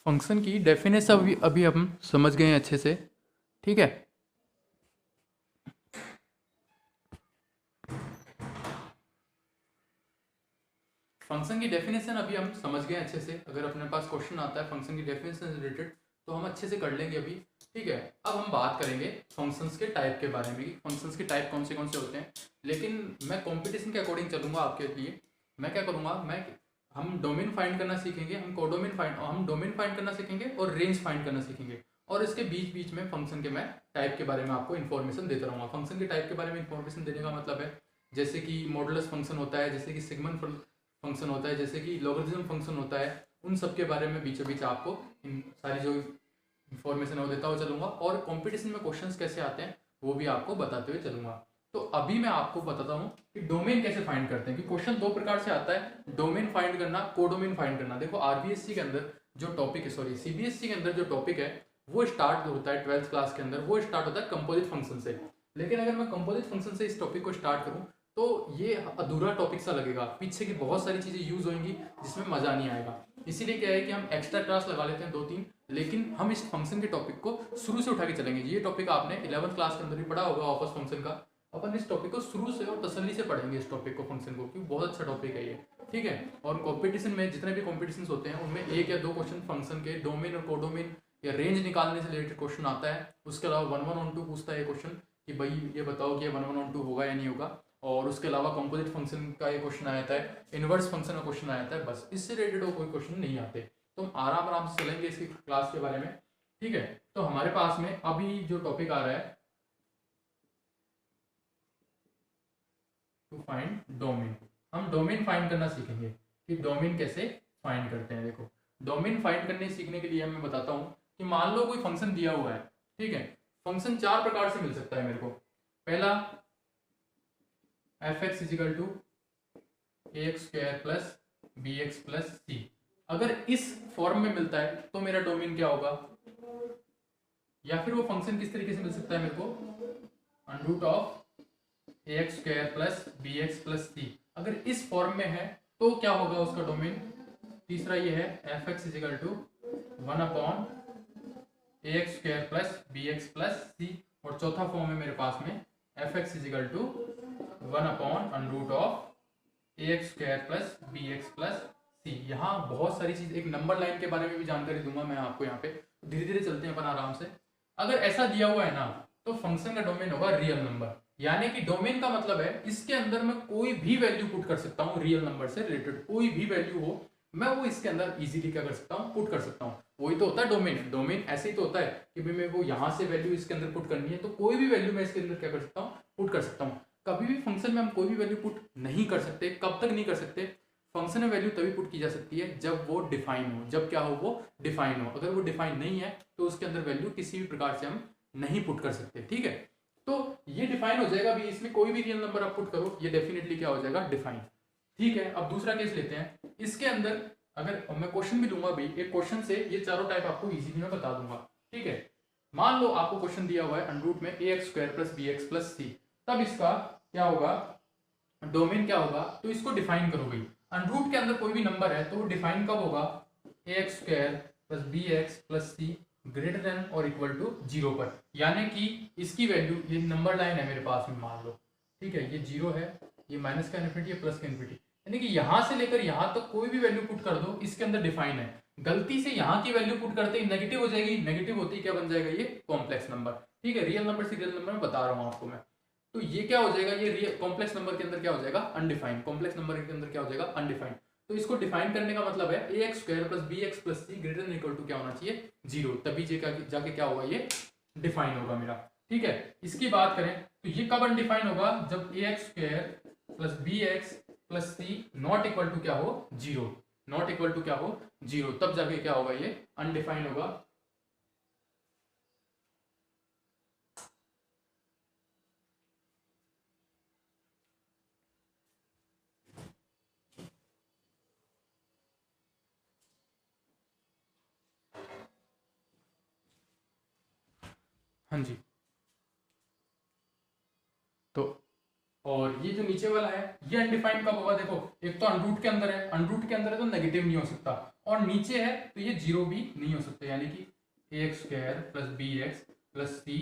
Function की definition अभी अभी हम समझ गए हैं अच्छे से। ठीक है। फंक्शन की डेफिनेशन अभी हम समझ गए अच्छे से। अगर अपने पास क्वेश्चन आता है फंक्शन की डेफिनेशन से रिलेटेड तो हम अच्छे से कर लेंगे अभी। ठीक है। अब हम बात करेंगे फंक्शंस के टाइप के बारे में कि फंक्शंस के टाइप कौन से होते हैं। लेकिन मैं कंपटीशन के अकॉर्डिंग चलूंगा आपके लिए। मैं क्या करूंगा, मैं हम डोमेन फाइंड करना सीखेंगे, हम डोमेन फाइंड करना सीखेंगे और रेंज फाइंड करना सीखेंगे। और इसके बीच बीच में फंक्शन के मैं टाइप के बारे में आपको इन्फॉर्मेशन देता रहूंगा। फंक्शन के टाइप के बारे में इन्फॉर्मेशन देने का मतलब है जैसे कि मॉडुलस फंक्शन होता है, जैसे कि सिग्मन फंक्शन होता है, जैसे कि लॉगरिथम फंक्शन होता है। उन सब के बारे में बीचों बीच आपको इन सारी जो इन्फॉर्मेशन है वो देता हुआ चलूंगा। और कंपटीशन में क्वेश्चंस कैसे आते हैं वो भी आपको बताते हुए चलूंगा। तो अभी मैं आपको बताता हूँ कि डोमेन कैसे फाइंड करते हैं। कि क्वेश्चन दो प्रकार से आता है, डोमेन फाइंड करना, कोडोमेन फाइंड करना। देखो आरबीएससी के अंदर जो टॉपिक है, सॉरी सीबीएसई के अंदर जो टॉपिक है वो स्टार्ट होता है 12th क्लास के अंदर, वो स्टार्ट होता है कंपोजिट फंक्शन से। लेकिन अगर मैं कंपोजिट फंक्शन से इस टॉपिक को स्टार्ट करूँ तो ये अधूरा टॉपिक सा लगेगा, पीछे की बहुत सारी चीज़ें यूज होंगी जिसमें मज़ा नहीं आएगा। इसीलिए क्या है कि हम एक्स्ट्रा क्लास लगा लेते हैं दो तीन। लेकिन हम इस फंक्शन के टॉपिक को शुरू से उठा के चलेंगे। ये टॉपिक आपने 11th क्लास के अंदर भी पढ़ा होगा, ऑफर्स फंक्शन का। अपन इस टॉपिक को शुरू से और तसल्ली से पढ़ेंगे इस टॉपिक को, फंक्शन को, क्योंकि बहुत अच्छा टॉपिक है ये। ठीक है। और कॉम्पिटिशन में जितने भी कॉम्पिटिशन होते हैं उनमें एक या दो क्वेश्चन फंक्शन के डोमेन और कोडोमेन या रेंज निकालने से रिलेटेड क्वेश्चन आता है। उसके अलावा 1112 पूछता है ये क्वेश्चन कि भाई ये बताओ कि ये 1112 होगा या नहीं होगा। और उसके अलावा कंपोजिट फंक्शन का ये क्वेश्चन आया था, इनवर्स फंक्शन का क्वेश्चन आया था। बस इससे रिलेटेड कोई क्वेश्चन नहीं आते। तो हम आराम आराम से चलेंगे इसकी क्लास के बारे में। ठीक है। तो हमारे पास में अभी जो टॉपिक आ रहा है टू फाइंड डोमेन। हम डोमेन फाइंड करना सीखेंगे कि डोमेन कैसे फाइंड करते हैं। देखो डोमेन फाइंड करने सीखने के लिए मैं बताता हूँ कि मान लो कोई फंक्शन दिया हुआ है। ठीक है। फंक्शन चार प्रकार से मिल सकता है मेरे को। पहला F X is equal to A X square plus B X plus C. अगर इस फॉर्म में मिलता है तो मेरा डोमेन क्या होगा। या फिर वो फंक्शन किस तरीके से मिल सकता है मेरे को, under root of A X square plus B X plus C. अगर इस फॉर्म में है तो क्या होगा उसका डोमेन। तीसरा ये है F X is equal to 1/, A X square plus B X plus C. और चौथा फॉर्म है मेरे पास में F X is equal to 1/, under root of A X square plus B X plus C. यहाँ बहुत सारी चीज, एक नंबर लाइन के बारे में भी जानकारी दूंगा मैं आपको यहाँ पे। धीरे धीरे चलते हैं अपन आराम से। अगर ऐसा दिया हुआ है ना तो फंक्शन का डोमेन होगा रियल नंबर। यानी कि डोमेन का मतलब है इसके अंदर मैं कोई भी वैल्यू पुट कर सकता हूँ, रियल नंबर से रिलेटेड कोई भी वैल्यू हो मैं वो इसके अंदर इजीली क्या कर सकता हूँ, पुट कर सकता हूँ। वही तो होता है डोमेन। डोमेन ऐसे ही तो होता है कि भाई मेरे को यहाँ से वैल्यू इसके अंदर पुट करनी है तो कोई भी वैल्यू मैं इसके अंदर क्या कर सकता हूँ, पुट कर सकता हूँ। कभी भी फंक्शन में हम कोई भी वैल्यू पुट नहीं कर सकते। कब तक नहीं कर सकते, फंक्शन में वैल्यू तभी पुट की जा सकती है जब वो डिफाइन हो। जब क्या हो, वो डिफाइन हो। अगर वो डिफाइन नहीं है तो उसके अंदर वैल्यू किसी भी प्रकार से हम नहीं पुट कर सकते। ठीक है। तो ये डिफाइन हो जाएगा भी, इसमें कोई भी रियल नंबर आप पुट करो ये डेफिनेटली क्या हो जाएगा, डिफाइन। ठीक है। अब दूसरा केस लेते हैं। इसके अंदर अगर मैं क्वेश्चन भी दूंगा भाई, एक क्वेश्चन से ये चारों टाइप आपको इजीली मैं बता दूंगा। ठीक है। मान लो आपको क्वेश्चन दिया हुआ है अंडर रूट में A X square plus B X plus C. तब इसका क्या होगा, डोमेन क्या होगा, तो इसको डिफाइन करो भाई। अंडर रूट के अंदर कोई भी नंबर है तो वो डिफाइन कब होगा, A X square plus B X plus C greater than और इक्वल टू 0 पर। यानी कि इसकी वैल्यू, ये नंबर लाइन है मेरे पास में मान लो। ठीक है। ये 0 है, ये माइनस का इन्फिनिटी है, प्लस का इन्फिनिटी। यानी कि यहां से लेकर यहां तक कोई भी वैल्यू पुट कर दो इसके अंदर डिफाइन है। गलती से यहाँ की वैल्यू पुट करते ही नेगेटिव हो जाएगी। नेगेटिव होती क्या बन जाएगा, ये कॉम्प्लेक्स नंबर। ठीक है। रियल नंबर से रियल नंबर में बता रहा हूँ आपको मैं। तो ये क्या हो जाएगा, ये रियल कॉम्प्लेक्स नंबर के अंदर क्या हो जाएगा, अनडिफाइंड। कॉम्प्लेक्स नंबर के अंदर क्या हो जाएगा, अनडिफाइंड। तो इसको डिफाइन करने का मतलब है A X square plus B X plus C greater than equal to क्या होना चाहिए, 0। तभी जाके क्या होगा, ये डिफाइन होगा मेरा। ठीक है। इसकी बात करें तो ये कब अनडिफाइन होगा, जब A X square plus B X plus C not equal to क्या हो, 0। नॉट इक्वल टू क्या हो, 0। तब जाके क्या होगा, ये अनडिफाइन होगा। हाँ जी। तो और ये जो नीचे वाला है ये अनडिफाइंड कब होगा? देखो एक तो अनरूट के अंदर है, अनरूट के अंदर है तो नेगेटिव नहीं हो सकता, और नीचे है तो ये जीरो भी नहीं हो सकता, यानी कि ax square plus B X plus C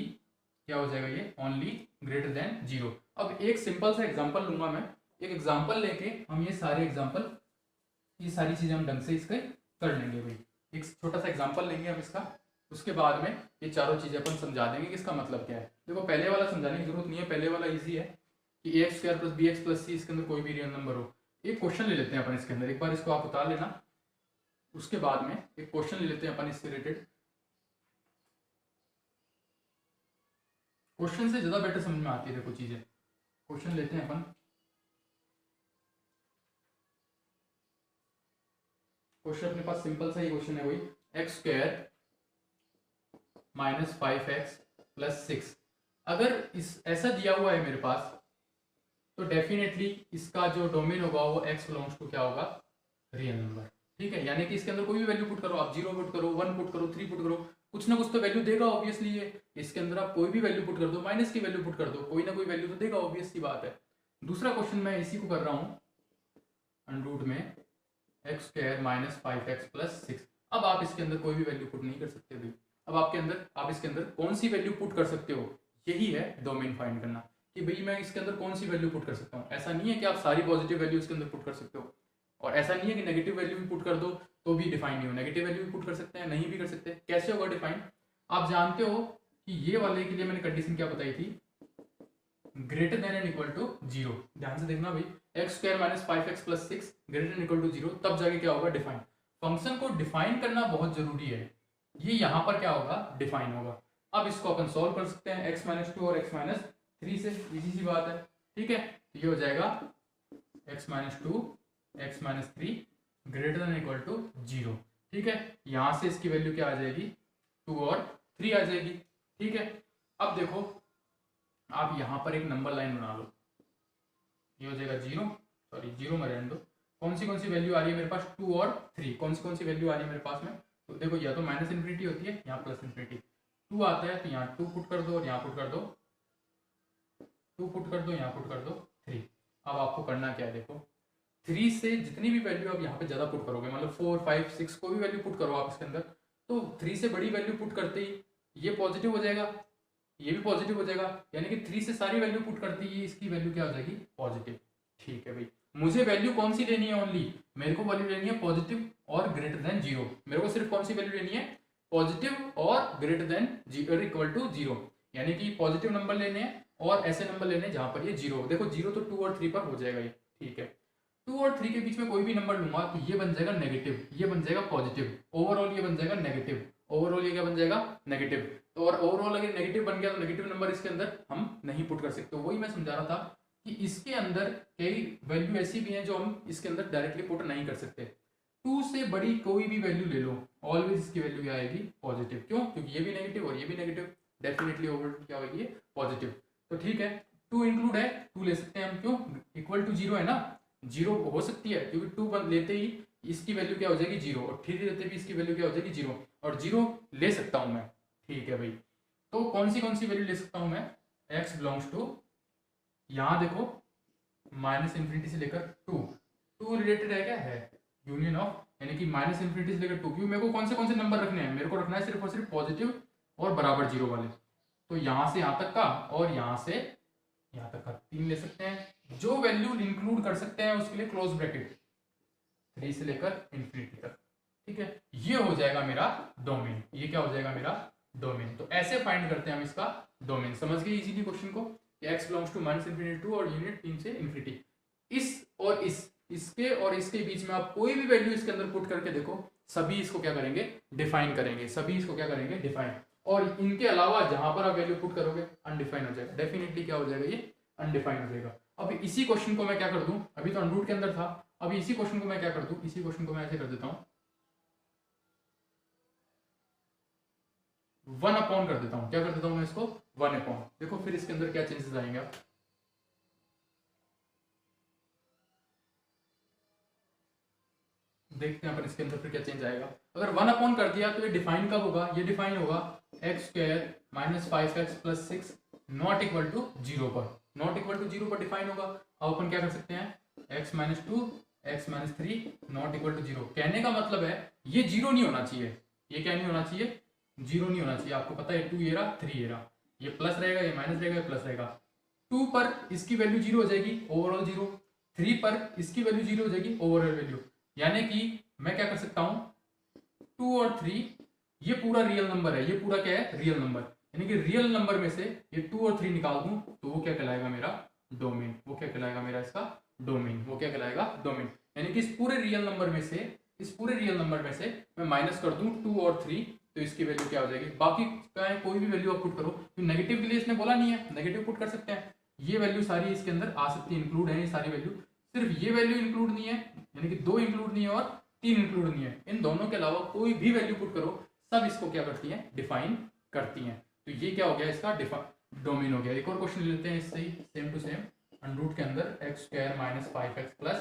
क्या हो जाएगा? ये ओनली ग्रेटर देन जीरो। अब एक सिंपल सा एग्जांपल लूंगा मैं, एक एग्जांपल लेके हम ये सारे एग्जांपल, ये सारी चीजें हम ढंग से इसके कर लेंगे भाई। एक छोटा सा एग्जांपल लेंगे हम इसका, उसके बाद में ये चारों चीजें अपन समझा देंगे कि इसका मतलब क्या है। देखो पहले वाला समझाने की जरूरत नहीं है, पहले वाला इजी है कि A X square plus B X plus C, इसके अंदर कोई भी रियल नंबर हो। एक क्वेश्चन ले लेते हैं अपन इसके अंदर, एक बार इसको आप उतार लेना, उसके बाद में एक क्वेश्चन ले लेते हैं अपन इससे रिलेटेड। क्वेश्चन से ज्यादा बेटर समझ में आती है देखो चीजें। क्वेश्चन लेते हैं अपन, क्वेश्चन अपने पास सिंपल सा ही क्वेश्चन है, वही x square minus 5x plus 6। अगर इस ऐसा दिया हुआ है मेरे पास तो डेफिनेटली इसका जो डोमेन होगा वो x बिलोंग्स टू क्या होगा? Real number. ठीक है, यानी कि इसके अंदर कोई भी वैल्यू पुट करो, आप 0 पुट करो, 1 पुट करो, 3 पुट करो, कुछ ना कुछ तो वैल्यू देगा ऑब्वियसली ये। इसके अंदर आप कोई भी वैल्यू पुट कर दो, माइनस की वैल्यू पुट कर दो, कोई ना कोई वैल्यू तो देगा, ऑब्वियस सी बात है। दूसरा क्वेश्चन मैं इसी को कर रहा हूँ, अंडरूट में x square minus 5x plus 6। अब आप इसके अंदर कोई भी वैल्यू पुट नहीं कर सकते भाई। अब आप इसके अंदर कौन सी वैल्यू पुट कर सकते हो, यही है डोमेन फाइंड करना, कि भाई मैं इसके अंदर कौन सी वैल्यू पुट कर सकता हूँ। ऐसा नहीं है कि आप सारी पॉजिटिव वैल्यू इसके अंदर पुट कर सकते हो, और ऐसा नहीं है कि नेगेटिव वैल्यू भी पुट कर दो तो भी डिफाइन नहीं हो। नेगेटिव वैल्यू भी पुट कर सकते हैं, नहीं भी कर सकते। कैसे होगा डिफाइन? आप जानते हो कि ये वाले के लिए मैंने कंडीशन क्या बताई थी? Greater than and equal to zero. ध्यान से देखना भाई, x square minus 5x plus 6 greater than equal to zero, तब जाके क्या होगा? डिफाइन। फंक्शन को डिफाइन करना बहुत जरूरी है, ये यहां पर क्या होगा? डिफाइन होगा। अब इसको अपन सॉल्व कर सकते हैं x माइनस 2 और x माइनस 3 से, इजी सी बात है। ठीक है, तो ये हो जाएगा x minus 2 x minus 3 greater than equal to zero. ठीक है, यहां से इसकी वैल्यू क्या आ जाएगी? 2 और 3 आ जाएगी। ठीक है, अब देखो आप यहां पर एक नंबर लाइन बना लो, ये हो जाएगा जीरो, सॉरी जीरो में रहने दो। कौन सी वैल्यू आ रही है मेरे पास? 2 और 3। कौन सी वैल्यू आ रही है मेरे पास में? तो देखो या तो माइनस इन्फिनिटी होती है, यहाँ प्लस इन्फिनिटी। 2 आता है तो यहाँ 2 पुट कर दो और यहाँ पुट कर दो 2 पुट कर दो, यहाँ पुट कर दो 3। अब आपको करना क्या है? देखो 3 से जितनी भी वैल्यू आप यहाँ पे ज्यादा पुट करोगे, मतलब 4, 5, 6 कोई भी वैल्यू पुट करो आप इसके अंदर, तो 3 से बड़ी वैल्यू पुट करते ही ये पॉजिटिव हो जाएगा, ये भी पॉजिटिव हो जाएगा, यानी कि 3 से सारी वैल्यू पुट करती है इसकी वैल्यू क्या हो जाएगी? पॉजिटिव। ठीक है भाई, मुझे वैल्यू कौन सी लेनी है? ओनली मेरे को वैल्यू लेनी है पॉजिटिव और ग्रेटर देन जीरो। मेरे को सिर्फ कौन सी वैल्यू लेनी है? पॉजिटिव और greater than zero equal to zero, यानी कि पॉजिटिव नंबर लेने हैं और ऐसे नंबर लेने हैं जहां पर ये जीरो हो। देखो जीरो तो 2 और 3 पर हो जाएगा ये। ठीक है, 2 और 3 के बीच में कोई भी नंबर लूंगा तो ये बन जाएगा नेगेटिव, ये बन जाएगा पॉजिटिव, ओवरऑल ये बन जाएगा नेगेटिव, ओवरऑल ये क्या बन जाएगा? नेगेटिव। तो और ओवरऑल अगर नेगेटिव बन गया तो नेगेटिव नंबर इसके अंदर हम नहीं पुट कर सकते। वही मैं समझा रहा था कि इसके अंदर कई वैल्यू ऐसी भी हैं जो हम इसके अंदर डायरेक्टली पुट नहीं कर सकते। 2 से बड़ी कोई भी वैल्यू ले लो, ऑलवेज इसकी वैल्यू क्या आएगी? पॉजिटिव। क्यों? क्योंकि ये भी नेगेटिव और ये भी नेगेटिव, डेफिनेटली ओवर क्या होगी? पॉजिटिव। तो ठीक है, 2 इंक्लूड है, 2 ले सकते हैं हम। क्यों? इक्वल टू जीरो है ना, जीरो हो सकती है क्योंकि 2 लेते ही इसकी वैल्यू क्या हो जाएगी? जीरो, और 3 लेते भी इसकी वैल्यू क्या हो जाएगी? जीरो, और जीरो ले सकता हूं मैं। ठीक है भाई, तो कौन सी वैल्यू ले सकता हूं मैं? x बिलोंग्स टू, यहां देखो माइनस इन्फिनिटी से लेकर 2 रिलेटेड है क्या? है यूनियन ऑफ, यानी कि माइनस इन्फिनिटी से लेकर 2। क्यों? मेरे को कौन से नंबर रखने हैं? मेरे को रखना है सिर्फ और सिर्फ पॉजिटिव और बराबर जीरो वाले। तो यहां से यहां तक का और यहां से यहां तक का 3 ले सकते हैं। जो वैल्यू इंक्लूड कर सकते हैं उसके लिए क्लोज ब्रैकेट 3 से लेकर इन्फिनिटी तक। ठीक है, ये हो जाएगा मेरा डोमेन। ये क्या हो जाएगा? मेरा डोमेन। तो ऐसे फाइंड करते हैं हम इसका डोमेन। समझ गए इजीली क्वेश्चन को? x belongs to minus infinity 2 और यूनिट 3 से इन्फिनिटी। इस और इसके और इसके बीच में आप कोई भी वैल्यू इसके अंदर पुट करके देखो, सभी इसको क्या करेंगे? डिफाइन करेंगे। सभी इसको क्या करेंगे? डिफाइन। और इनके अलावा जहां पर आप वैल्यू पुट करोगे अनडिफाइन हो जाएगा। डेफिनेटली क्या हो जाएगा? ये अनडिफाइन हो जाएगा। अब इसी क्वेश्चन को मैं क्या कर दूं, अभी तो अनरूट के अंदर था, अभी इसी क्वेश्चन को मैं क्या कर दूं, इसी क्वेश्चन को मैं ऐसे कर देता हूं, 1 अपॉन कर देता हूं। क्या कर देता हूं मैं इसको? 1 अपॉन। देखो फिर इसके अंदर क्या चेंजेस आएंगे आप देखते हैं अपन इसके अंदर फिर क्या चेंज आएगा। अगर 1 अपॉन कर दिया तो ये डिफाइन कब होगा? ये डिफाइन होगा x square minus 5x plus 6 not equal to zero पर। नॉट इक्वल टू 0 पर डिफाइन होगा। अब अपन क्या कर सकते हैं, x minus 2 x minus 3 not equal to 0। कहने का मतलब है ये 0 नहीं होना चाहिए, ये क्या नहीं होना चाहिए, 0 नहीं होना चाहिए। आपको पता है 2 ये रहा 3 ये रहा, ये प्लस रहेगा ये माइनस रहेगा ये प्लस रहेगा। 2 पर इसकी वैल्यू 0 हो जाएगी, ओवरऑल 0। 3 पर इसकी वैल्यू 0 हो जाएगी, ओवरऑल वैल्यू। यानी कि मैं क्या कर सकता हूं, 2 और 3 ये पूरा रियल नंबर है, ये पूरा क्या है, रियल नंबर। यानी कि रियल नंबर में से ये 2 और 3 निकाल दूं तो वो क्या कहलाएगा, मेरा डोमेन। वो क्या कहलाएगा, मेरा इसका डोमेन। वो क्या कहलाएगा, डोमेन। यानी कि इस पूरे रियल नंबर में से, इस पूरे रियल नंबर में से मैं माइनस कर दूं 2 और 3 तो इसकी वैल्यू क्या हो जाएगी। बाकी का कोई भी वैल्यू आप पुट करो, तो नेगेटिव के लिए इसने बोला नहीं है, नेगेटिव पुट कर सकते हैं। ये वैल्यू सारी इसके अंदर आ सकती है, इंक्लूड है ये सारी वैल्यू। सिर्फ ये वैल्यू इंक्लूड नहीं है, यानी कि 2 इंक्लूड नहीं है और 3 इंक्लूड नहीं है। इन दोनों के अलावा कोई भी वैल्यू पुट करो, सब इसको क्या करती है, डिफाइन करती हैं। तो ये क्या हो गया, इसका डोमेन हो गया। एक और क्वेश्चन लेते हैं इससे ही, सेम टू सेम। अंडरूट के अंदर x square minus 5x plus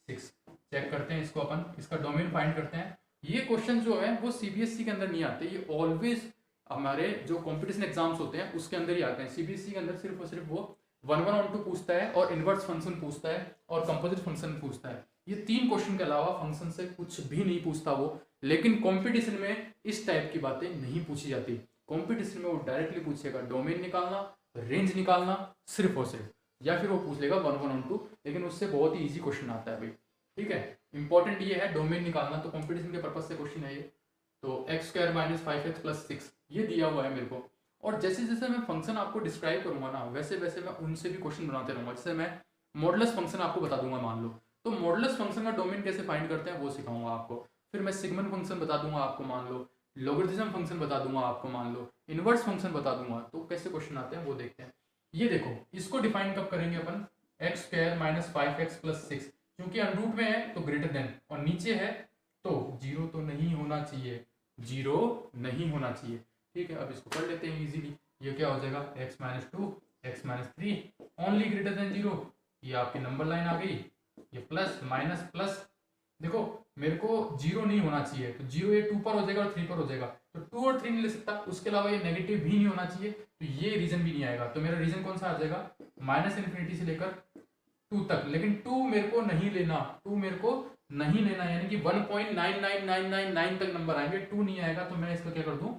6 check करते हैं इसको अपन, इसका डोमेन फाइंड करते हैं। ये क्वेश्चन जो है वो सीबीएसई के अंदर नहीं आते, ये ऑलवेज हमारे जो कंपटीशन एग्जाम्स होते हैं उसके अंदर ही आते हैं। सीबीएसई के अंदर सिर्फ और सिर्फ वो 1 1 on 2 पूछता है और इनवर्स फंक्शन पूछता है और कंपोजिट फंक्शन पूछता है। ये 3 क्वेश्चन के अलावा फंक्शन से कुछ भी नहीं पूछता वो। लेकिन कंपटीशन में इस टाइप की बातें नहीं पूछी जाती। कंपटीशन में वो डायरेक्टली पूछेगा डोमेन निकालना, रेंज निकालना, सिर्फ और सिर्फ, या फिर वो पूछ लेगा 1 1 on 2। लेकिन उससे बहुत ही ईजी क्वेश्चन आता है भाई, ठीक है। इंपॉर्टेंट ये है डोमेन निकालना, तो कंपटीशन के पर्पज से क्वेश्चन है ये। तो x square minus 5x plus 6 ये दिया हुआ है मेरे को, और जैसे जैसे मैं फंक्शन आपको डिस्क्राइब करूंगा ना, वैसे वैसे मैं उनसे भी क्वेश्चन बनाते रहूंगा। जैसे मैं मॉडुलस फंक्शन आपको बता दूंगा मान लो, तो मॉडुलस फंक्शन का डोमेन कैसे फाइंड करते हैं वो सिखाऊंगा आपको। फिर मैं सिग्मन फंक्शन बता दूंगा आपको मान लो, लॉगरिथम फंक्शन बता दूंगा आपको मान लो, इनवर्स फंक्शन बता दूंगा। तो कैसे क्वेश्चन आते हैं वो देखते हैं। ये देखो, इसको डिफाइन कब करेंगे अपन, X square minus 5x plus 6, क्योंकि अनरूट में है तो ग्रेटर देन, और नीचे है तो 0 तो नहीं होना चाहिए, 0 नहीं होना चाहिए, ठीक है। अब इसको कर लेते हैं इजीली। ये क्या हो जाएगा, x minus 2 x minus 3 only greater than 0। ये आपकी नंबर लाइन आ गई, ये प्लस माइनस प्लस। देखो मेरे को 0 नहीं होना चाहिए, तो 0 ये 2 पर हो जाएगा और 3 पर हो जाएगा, तो 2 और 3 नहीं ले सकता। उसके अलावा ये नेगेटिव भी नहीं होना चाहिए, तो ये रीजन भी नहीं आएगा। तो मेरा रीजन कौन सा आ जाएगा, माइनस इन्फिनिटी से लेकर 2 तक। लेकिन 2 मेरे को नहीं लेना, 2 मेरे को नहीं लेना, यानी कि 1.99999 तक नंबर आएंगे, 2 नहीं आएगा। तो मैं इसका क्या कर दूं,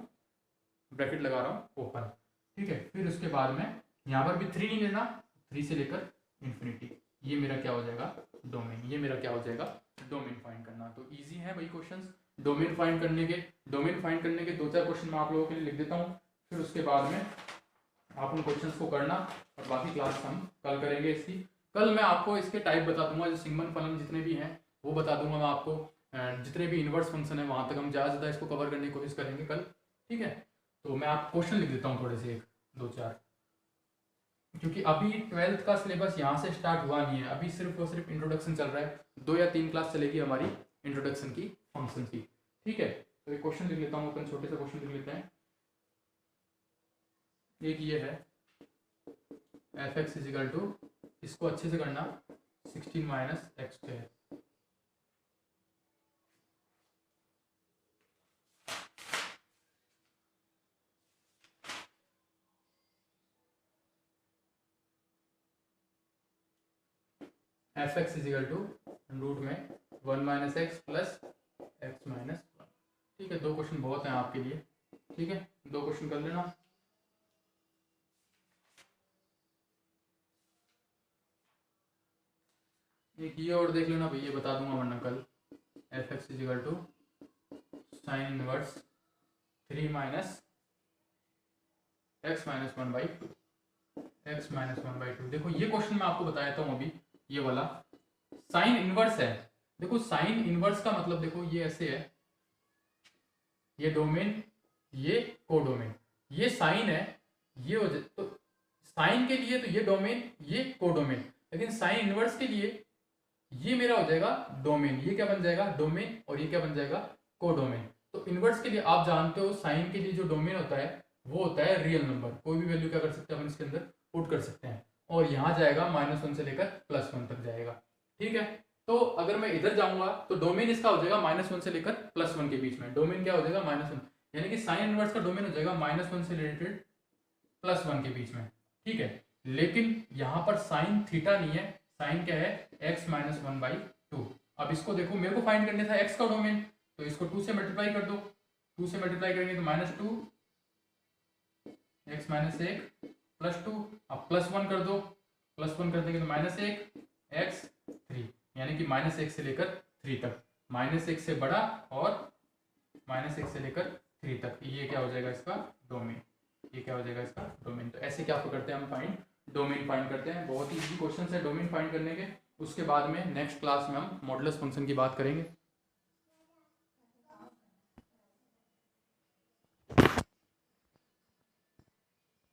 ब्रैकेट लगा रहा हूं ओपन, ठीक है। फिर उसके बाद में यहाँ पर भी 3 नहीं लेना, 3 से लेकर इन्फिनिटी। ये मेरा क्या हो जाएगा, डोमेन। ये मेरा क्या हो जाएगा, डोमेन फाइंड करना। तो इजी है भाई क्वेश्चंस डोमेन फाइंड करने के। डोमेन फाइंड करने के 2-4 क्वेश्चन मैं आप लोगों के लिए लिख देता हूँ, फिर उसके बाद में आप उन क्वेश्चंस को करना, और बाकी क्लास हम कल करेंगे इसकी। कल मैं आपको इसके टाइप बता दूंगा, जो सिग्मन फलन जितने भी हैं वो बता दूंगा मैं आपको। जितने भी इनवर्स फंक्शन है वहां तक हम ज़्यादा इसको कवर करने की कोशिश करेंगे कल, ठीक है। तो मैं आप क्वेश्चन लिख देता हूँ थोड़े से, 1-2-4, क्योंकि अभी 12th का सिलेबस यहाँ से स्टार्ट हुआ नहीं है, अभी सिर्फ और सिर्फ इंट्रोडक्शन चल रहा है। 2 या 3 क्लास चलेगी हमारी इंट्रोडक्शन की, फंक्शन की, ठीक है। तो एक क्वेश्चन लिख लेता हूँ, अपन छोटे से क्वेश्चन लिख लेते हैं। एक ये है f(x) इजिकल टू, इसको अच्छे से करना, 16 minus x square. f(x) is equal to root में 1 minus x plus x minus 1, ठीक है। 2 क्वेश्चन बहुत हैं आपके लिए, ठीक है, 2 क्वेश्चन कर लेना। एक ये और देख लेना भाई, ये बता दूंगा वरना कल। f(x) is equal to sine inverse 3 minus x minus 1/2, x minus 1/2। देखो ये क्वेश्चन मैं आपको बताया था अभी, ये वाला साइन इनवर्स है। देखो साइन इनवर्स का मतलब, देखो ये ऐसे है, ये डोमेन, ये कोडोमेन, ये साइन है, ये हो जाए तो साइन के लिए तो ये डोमेन, ये कोडोमेन। लेकिन साइन इनवर्स के लिए ये मेरा हो जाएगा डोमेन, ये क्या बन जाएगा, डोमेन, और ये क्या बन जाएगा, कोडोमेन। तो इनवर्स के लिए आप जानते हो, साइन के लिए जो डोमेन होता है वो होता है रियल नंबर। कोई भी वैल्यू क्या कर सकते हैं अपन इसके अंदर पुट कर सकते हैं, और यहाँ जाएगा -1 से लेकर +1 तक जाएगा, ठीक है। तो अगर मैं इधर जाऊंगा तो डोमेन इसका हो जाएगा -1 से लेकर +1 के बीच में। डोमेन क्या हो जाएगा, -1, यानी कि साइन इनवर्स का डोमेन हो जाएगा -1 से रिलेटेड +1 के बीच में, ठीक है। लेकिन यहाँ पर साइन थीटा नहीं है, साइन क्या है, x माइनस 1/2। अब इसको देखो, मेरे को फाइंड करने था x का डोमेन, तो इसको 2 से मल्टीप्लाई कर दो, 2 से मल्टीप्लाई करेंगे तो -2 x माइनस 1 +2, अब +1 कर दो, +1 कर देंगे तो -1 x 3, यानी कि -1 से लेकर 3 तक, -1 से बड़ा और -1 से लेकर 3 तक, ये क्या हो जाएगा इसका डोमेन, ये क्या हो जाएगा इसका डोमेन। तो ऐसे क्या करते हैं हम फाइंड, डोमेन फाइंड करते हैं। बहुत ही इजी क्वेश्चन है डोमेन फाइंड करने के। उसके बाद में नेक्स्ट क्लास में हम मॉडुलस फंक्शन की बात करेंगे।